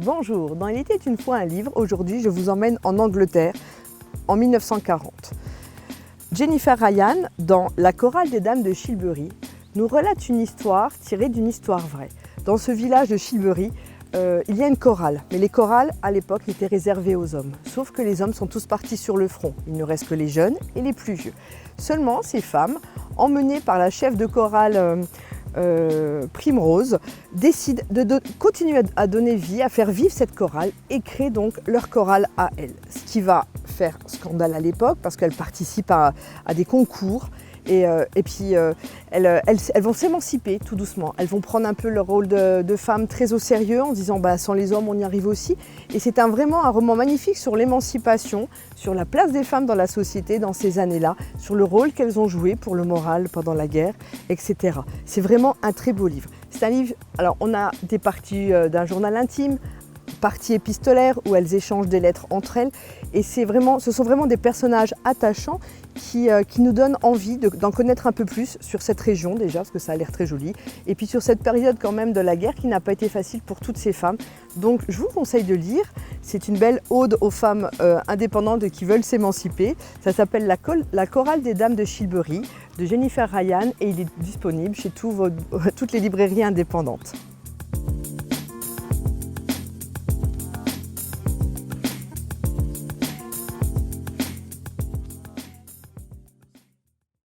Bonjour, dans Il était une fois un livre, aujourd'hui je vous emmène en Angleterre en 1940. Jennifer Ryan, dans La chorale des dames de Chilbury, nous relate une histoire tirée d'une histoire vraie. Dans ce village de Chilbury, il y a une chorale, mais les chorales à l'époque étaient réservées aux hommes. Sauf que les hommes sont tous partis sur le front, il ne reste que les jeunes et les plus vieux. Seulement ces femmes, emmenées par la chef de chorale Primrose, décident de continuer à donner vie, à faire vivre cette chorale et créent donc leur chorale à elles. Ce qui va faire scandale à l'époque parce qu'elles participent à des concours et puis elles vont s'émanciper tout doucement. Elles vont prendre un peu leur rôle de femmes très au sérieux en disant sans les hommes on y arrive aussi. Et c'est vraiment un roman magnifique sur l'émancipation, sur la place des femmes dans la société dans ces années-là, sur le rôle qu'elles ont joué pour le moral pendant la guerre, etc. C'est vraiment un très beau livre. C'est un livre, alors on a des parties d'un journal intime, partie épistolaire où elles échangent des lettres entre elles et ce sont vraiment des personnages attachants qui nous donnent envie d'en connaître un peu plus sur cette région déjà parce que ça a l'air très joli et puis sur cette période quand même de la guerre qui n'a pas été facile pour toutes ces femmes. Donc je vous conseille de lire, c'est une belle ode aux femmes indépendantes qui veulent s'émanciper. Ça s'appelle La chorale des dames de Chilbury de Jennifer Ryan et il est disponible chez toutes les librairies indépendantes.